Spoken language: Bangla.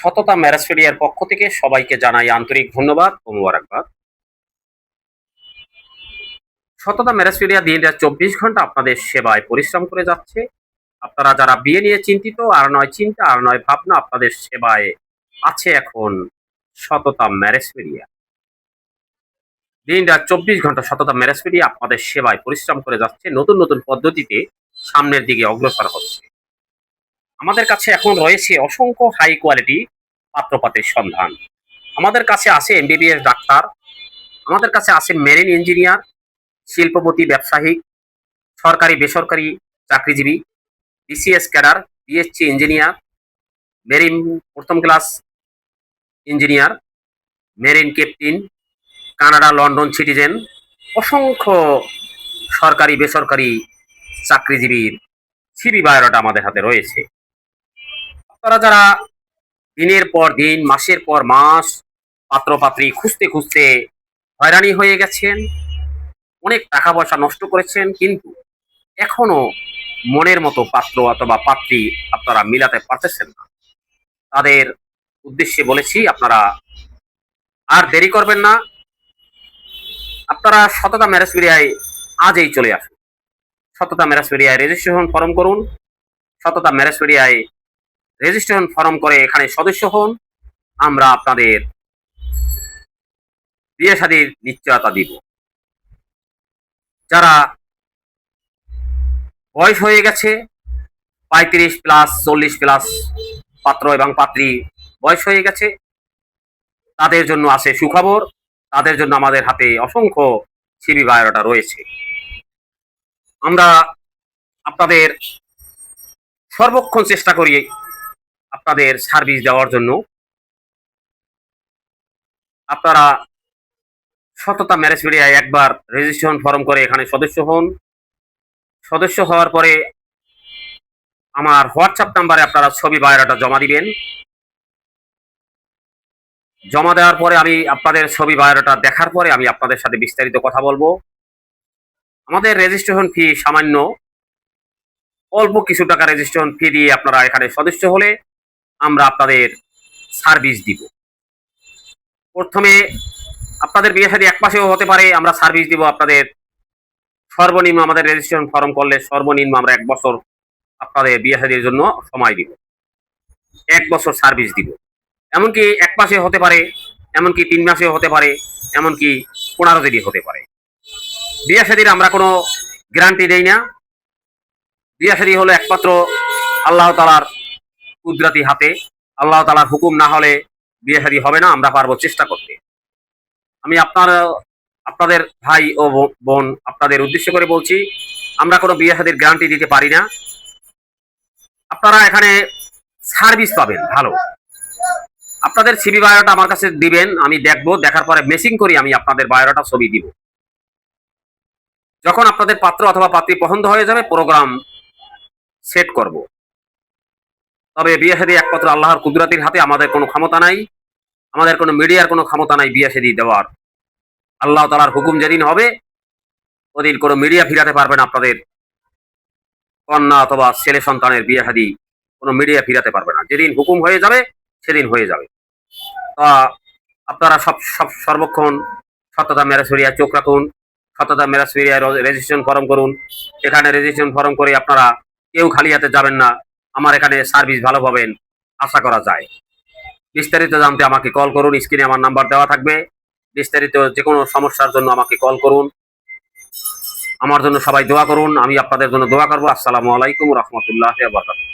সততা ম্যারেজ ফেরিয়ার পক্ষ থেকে সবাইকে জানাই আন্তরিক ধন্যবাদ ও মোবারকবাদ। সততা ম্যারেজ ফেরিয়া দিন রাত 24 ঘন্টা আপনাদের সেবায় পরিশ্রম করে যাচ্ছে। আপনারা যারা বিয়ে নিয়ে চিন্তিত, আর নয় চিন্তা আর নয় ভাবনা, আপনাদের সেবায় আছে এখন সততা ম্যারেজ ফেরিয়া। দিন রাত 24 ঘন্টা সততা ম্যারেজ ফেরিয়া আপনাদের সেবায় পরিশ্রম করে যাচ্ছে, নতুন নতুন পদ্ধতিতে সামনের দিকে অগ্রসর হচ্ছে। আমাদের কাছে এখন রয়েছে অসংখ্য হাই কোয়ালিটি পাত্রপাতের সন্ধান। আমাদের কাছে আছে এমবিবিএস ডাক্তার, আমাদের কাছে আছে মেরিন ইঞ্জিনিয়ার, শিল্পপতি, ব্যবসায়িক, সরকারি বেসরকারি চাকরিজীবী, BCS cadre, BSc engineer, marine প্রথম class engineer, marine captain, Canada London citizen, অসংখ্য সরকারি বেসরকারি চাকরিজীবীর সিভি বায়োডাটা আমাদের হাতে রয়েছে। আপনারা যারা দিনের পর দিন, মাসের পর মাস পাত্রপাত্রী খুঁজতে খুঁজতে হয়রানি হয়ে গেছেন, অনেক টাকা পয়সা নষ্ট করেছেন, কিন্তু এখনো মনের মতো পাত্র অথবা পাত্রী আপনারা মিলাতে পারতেছেন না, তাদের উদ্দেশ্যে বলেছি আপনারা আর দেরি করবেন না। আপনারা সততা ম্যারেজ ফেরিয়ায় আজই চলে আসুন। সততা ম্যারেজ ফেরিয়ায় রেজিস্ট্রেশন ফর্ম করুন। সততা ম্যারেজ ফেরিয়ায় রেজিস্ট্রেশন ফর্ম করে এখানে সদস্য হন। আমরা আপনাদের বিয়ে শাদীর নিশ্চয়তা দিব। যারা বয়স হয়ে গেছে 35+, 40+ পাত্র এবং পাত্রী বয়স হয়ে গেছে, তাদের জন্য আছে সুখবর। তাদের জন্য আমাদের হাতে অসংখ্য সিভি বায়োডাটা রয়েছে। আমরা আপনাদের সর্বক্ষণ চেষ্টা করি আপনাদের সার্ভিস দেওয়ার জন্য। আপনারা সততা ম্যারেজ ফেরিয়ায় একবার রেজিস্ট্রেশন ফর্ম করে এখানে সদস্য হন। সদস্য হওয়ার পরে আমার হোয়াটসঅ্যাপ নাম্বারে আপনারা ছবি বায়োডাটা জমা দিবেন। জমা দেওয়ার পরে আমি আপনাদের ছবি বায়োডাটা দেখার পরে আমি আপনাদের সাথে বিস্তারিত কথা বলবো। আমাদের রেজিস্ট্রেশন ফি সামান্য, অল্প কিছু টাকা রেজিস্ট্রেশন ফি দিয়ে আপনারা এখানে সদস্য হলে আমরা আপনাদের সার্ভিস দিব। প্রথমে আপনাদের বিয়ে শাদী এক মাসেও হতে পারে, আমরা সার্ভিস দিব আপনাদের সর্বনিম্ন, আমাদের রেজিস্ট্রেশন ফর্ম করলে সর্বনিম্ন আমরা 1 বছর আপনাদের বিয়ে শাদীর জন্য সময় দিব, 1 বছর সার্ভিস দিব। এমনকি 1 মাসে হতে পারে, এমনকি 3 মাসেও হতে পারে, এমনকি 15 দিনই হতে পারে। বিয়ে শাদীর আমরা কোনো গ্যারান্টি দেই না। বিয়ে শাদী হলো একমাত্র আল্লাহ তাআলার কুদরতি হাতে। আল্লাহ তাআলার হুকুম না হলে বিয়ে শাদী হবে না। আমরা পারবো চেষ্টা করতে। আমি আপনাদের ভাই ও বোন আপনাদের উদ্দেশ্য করে বলছি, আমরা কোনো বিয়ে শাদীর গ্যারান্টি দিতে পারি না। আপনারা এখানে সার্ভিস পাবেন ভালো। আপনাদের সিভি বায়োডাটা আমার কাছে দিবেন, আমি দেখবো, দেখার পরে মেসিং করি আমি আপনাদের বায়োডাটা ছবি দিব। যখন আপনাদের পাত্র অথবা পাত্রী পছন্দ হয়ে যাবে, প্রোগ্রাম সেট করব। তবে বিয়ে শাদী একমাত্র আল্লাহর কুদরতির হাতে। আমাদের কোনো ক্ষমতা নাই, আমাদের কোনো মিডিয়ার কোনো ক্ষমতা নাই বিয়ে শাদী দেওয়ার। আল্লাহ তাআলার হুকুম যেদিন হবে, ওদিন কোনো মিডিয়া ফিরাতে পারবে না আপনাদের কন্যা অথবা ছেলে সন্তানের বিয়ে শাদী, কোনো মিডিয়া ফিরাতে পারবে না। যেদিন হুকুম হয়ে যাবে সেদিন হয়ে যাবে। তা আপনারা সর্বক্ষণ সততা ম্যারেজ ফেরিয়ায় চোখ রাখুন। সততা ম্যারেজ ফেরিয়ায় রেজিস্ট্রেশন ফর্ম করুন। এখানে রেজিস্ট্রেশন ফর্ম করে আপনারা কেউ খালি হাতে যাবেন না। আমার এখানে সার্ভিস ভালো পাবেন আশা করা যায়। বিস্তারিত জানতে আমাকে কল করুন, স্ক্রিনে আমার নাম্বার দেওয়া থাকবে। বিস্তারিত যে কোনো সমস্যার জন্য আমাকে কল করুন। আমার জন্য সবাই দোয়া করুন, আমি আপনাদের জন্য দোয়া করবো। আসসালামু আলাইকুম ওয়া রাহমাতুল্লাহি ওয়া বারাকাতুহু।